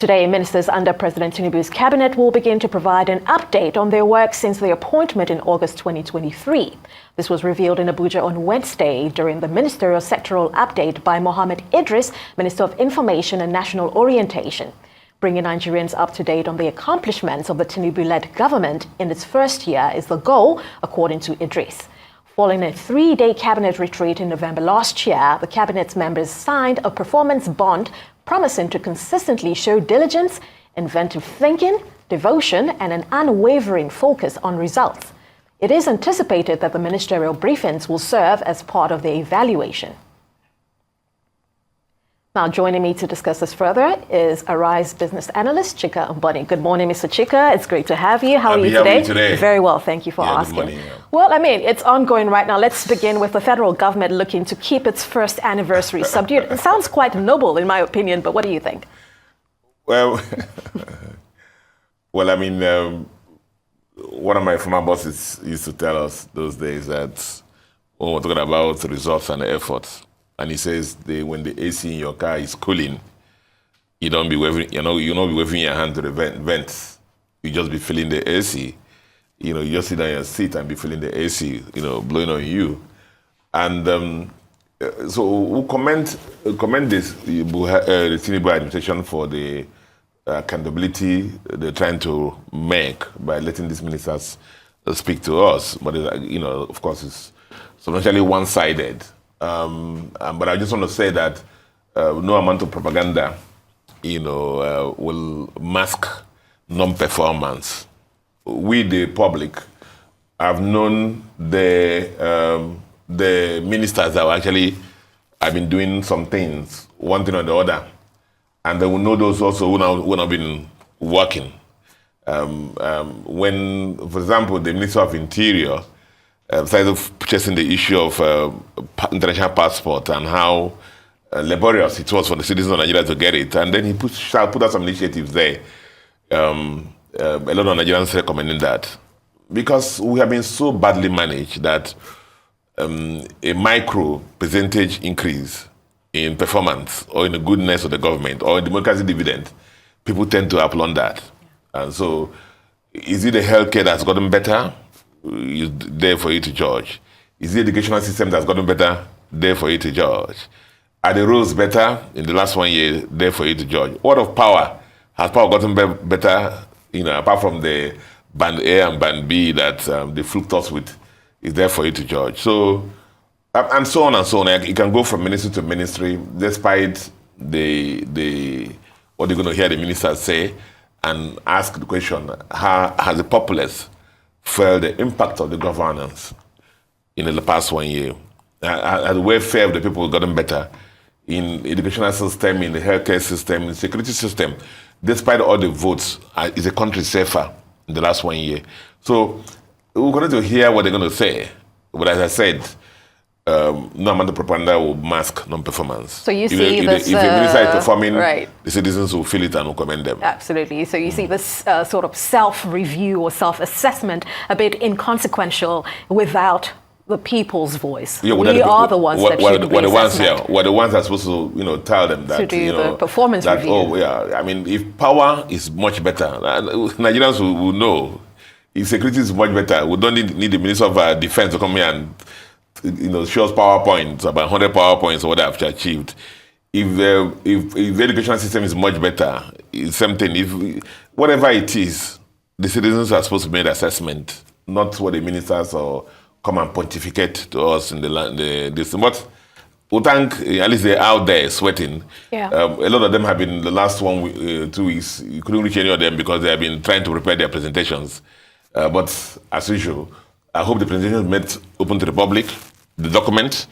Today, ministers under President Tinubu's cabinet will begin to provide an update on their work since their appointment in August 2023. This was revealed in Abuja on Wednesday during the ministerial sectoral update by Mohammed Idris, Minister of Information and National Orientation. Bringing Nigerians up to date on the accomplishments of the Tinubu-led government in its first year is the goal, according to Idris. Following a 3-day cabinet retreat in November last year, the cabinet's members signed a performance bond promising to consistently show diligence, inventive thinking, devotion, and an unwavering focus on results. It is anticipated that the ministerial briefings will serve as part of the evaluation. Now, joining me to discuss this further is Arise business analyst Chika Mbonu. Good morning, Mr. Chika. It's great to have you. How are you today? Very well, thank you for asking. Good morning, Well, I mean, it's ongoing right now. Let's begin with the federal government looking to keep its first anniversary subdued. It sounds quite noble, in my opinion, but what do you think? Well, I mean, one of my former bosses used to tell us those days that when we're talking about results and efforts, and he says when the AC in your car is cooling, you don't be waving, you not be waving your hand to the vents. You just be feeling the AC. You just sit on your seat and be feeling the AC, blowing on you. And so we commend this, the Tinubu administration for the accountability they're trying to make by letting these ministers speak to us. But, of course, it's substantially one-sided. But I just want to say that no amount of propaganda, will mask non-performance. We, the public, have known the ministers that actually have been doing some things, one thing or the other, and they will know those also who have been working. When, for example, the Minister of Interior started chasing the issue of international passport and how laborious it was for the citizens of Nigeria to get it. And then he put out some initiatives there. A lot of Nigerians recommending that. Because we have been so badly managed that a micro percentage increase in performance or in the goodness of the government or in democracy dividend, people tend to applaud that. And so, is it the healthcare that's gotten better? Is there for you to judge. Is the educational system that's gotten better? There for you to judge. Are the roads better in the last 1 year? There for you to judge. What of power? Has power gotten better? Apart from the band A and band B that they fluked us with, is there for you to judge. So, and so on and so on. It can go from ministry to ministry, despite the what you're going to hear the ministers say, and ask the question: how has the populace felt the impact of the governance in the past 1 year? Has the welfare of the people gotten better in the educational system, in the healthcare system, in the security system? Despite all the votes, is the country safer in the last 1 year? So we're going to hear what they're going to say. But as I said, no amount of propaganda will mask non-performance. So you see this... If the minister is performing, right, the citizens will feel it and will commend them. Absolutely. So you see this sort of self-review or self-assessment a bit inconsequential without the people's voice. Yeah, we are the ones that should do the assessment. We're the ones that are supposed to tell them that. To do the performance review. Oh, yeah. I mean, if power is much better, Nigerians will know. If security is much better, we don't need the Minister of Defense to come here and show us PowerPoints, about 100 PowerPoints or what I've achieved. If the education system is much better, it's something. If whatever it is, the citizens are supposed to make an assessment, not what the ministers or come and pontificate to us in this. But we thank at least they're out there sweating. Yeah. A lot of them have been the last 2 weeks. You couldn't reach any of them because they have been trying to prepare their presentations. But as usual, I hope the presentation is made open to the public, the document,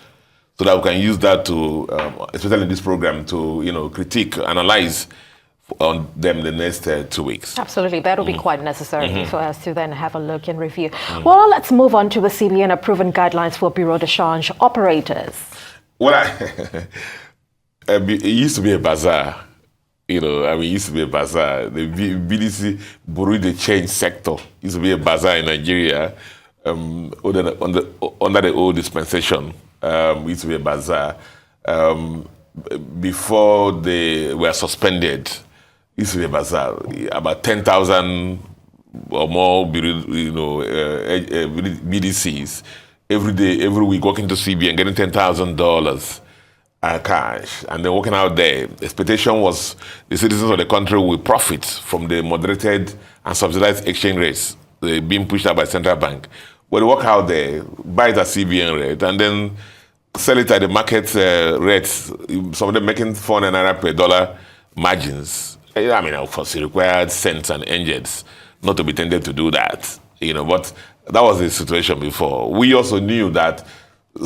so that we can use that to, especially in this program, to critique, analyze on them the next 2 weeks. Absolutely, that'll be quite necessary for us to then have a look and review. Well, let's move on to the CBN approving guidelines for bureau de change operators. Well, it used to be a bazaar. It used to be a bazaar. The BDC bureau de change sector used to be a bazaar in Nigeria under the old dispensation. It used to be a bazaar. Before they were suspended, used to be a bazaar, about 10,000 or more, BDCs every day, every week, walking to CBN, getting $10,000 cash, and then walking out there. The expectation was the citizens of the country will profit from the moderated and subsidized exchange rates being pushed out by central bank. Well, they walk out there, buy it at CBN rate, and then sell it at the market rates. Some of them making 400 naira per dollar margins. I mean, of course, it required cents and angels not to be tempted to do that, but that was the situation before. We also knew that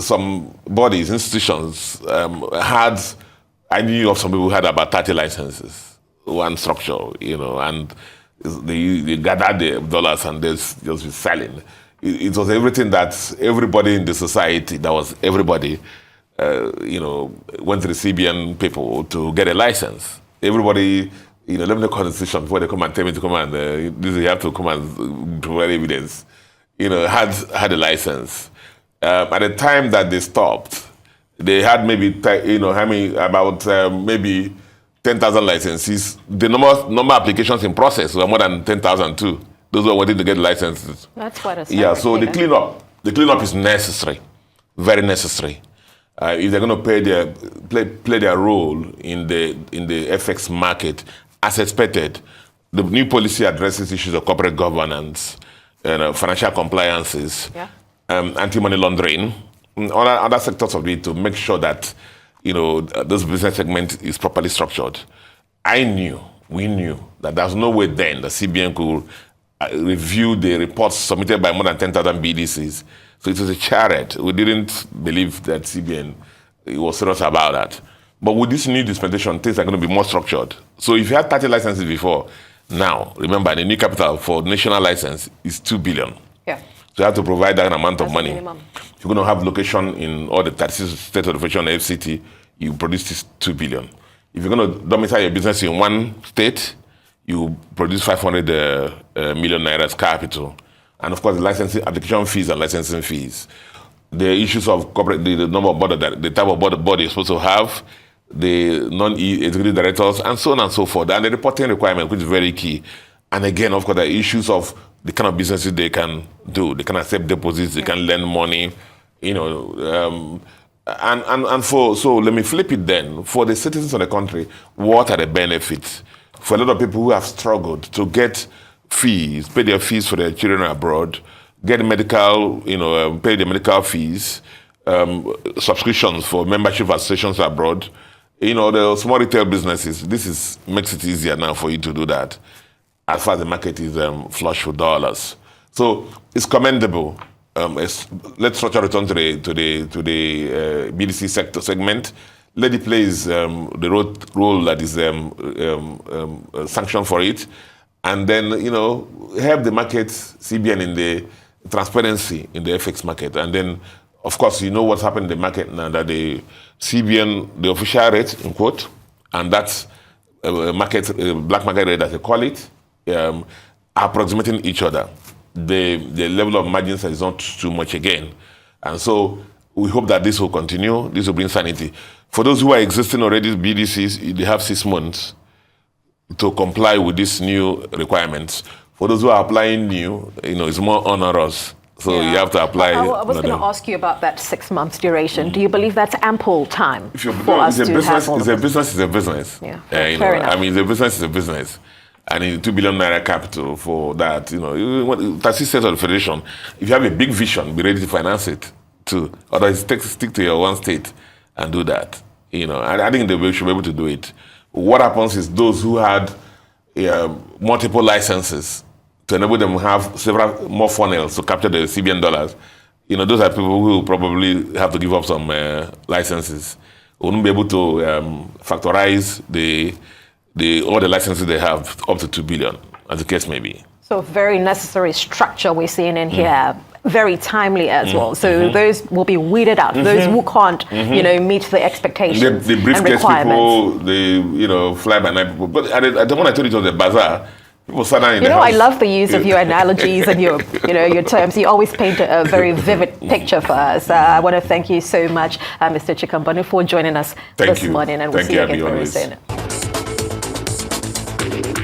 some bodies, institutions I knew of some people who had about 30 licenses, one structure, and they gathered the dollars and they just be selling. It was everything that everybody in the society, that was everybody, went to the CBN people to get a license. Everybody, let me know constitution before they come and tell me to come and, you have to come and provide evidence, had a license. At the time that they stopped, they had maybe, about maybe 10,000 licenses. The number of applications in process were more than 10,000 too. Those who are wanting to get licenses. That's quite a so the cleanup is necessary, very necessary. If they're going to play their role in the FX market, as expected, the new policy addresses issues of corporate governance, financial compliances, anti-money laundering, other sectors of it to make sure that this business segment is properly structured. We knew that there's no way then the CBN could review the reports submitted by more than 10,000 BDCs. So it was a charity. We didn't believe that CBN was serious about that. But with this new dispensation, things are going to be more structured. So if you had 30 licenses before, now, remember, the new capital for national license is 2 billion. Yeah. So you have to provide that amount of money. Minimum. If you're going to have location in all the 36 states of the federation, FCT, you produce this 2 billion. If you're going to domicile your business in one state, you produce 500 million naira capital. And of course, the licensing, application fees and licensing fees. The issues of corporate, the number of board, the type of board you're supposed to have, the non-executive directors, and so on and so forth. And the reporting requirement, which is very key. And again, of course, the issues of the kind of businesses they can do. They can accept deposits, they can lend money, so let me flip it then. For the citizens of the country, what are the benefits? For a lot of people who have struggled to get fees, pay their fees for their children abroad, get medical, pay the medical fees, subscriptions for membership associations abroad, the small retail businesses, makes it easier now for you to do that as far as the market is flush with dollars. So it's commendable. Let's structure return to the BDC sector segment. Let it play the role that is sanctioned for it, and then help the market, CBN, in the transparency in the FX market. And then, of course, what's happened in the market now, that the CBN, the official rate, in quote, and that's black market rate, as they call it, are approximating each other. The level of margins is not too much again. And so we hope that this will continue. This will bring sanity. For those who are existing already, BDCs, they have 6 months to comply with these new requirements. For those who are applying new, it's more onerous. So you have to apply. I was going to ask you about that 6 months duration. Do you believe that's ample time for us to have all of this? Business is a business. Yeah, fair enough. I mean, the business is a business. And in 2 billion naira capital for that, 36 states of the federation, if you have a big vision, be ready to finance it too. Otherwise, stick to your one state and do that. I think they should be able to do it. What happens is those who had multiple licenses to enable them to have several more funnels to capture the CBN dollars, those are people who probably have to give up some licenses. Wouldn't be able to factorize all the licenses they have up to 2 billion, as the case may be. So very necessary structure we're seeing in here, very timely as well. So those will be weeded out. Those who can't, meet the expectations the briefcase and requirements. People, the fly-by-night people. But I don't want to tell you it was the bazaar. People sat down in the house. I love the use of your analogies and your terms. You always paint a very vivid picture for us. I want to thank you so much, Mr. Chika Mbonu, for joining us this morning, and we'll see you again very soon. you.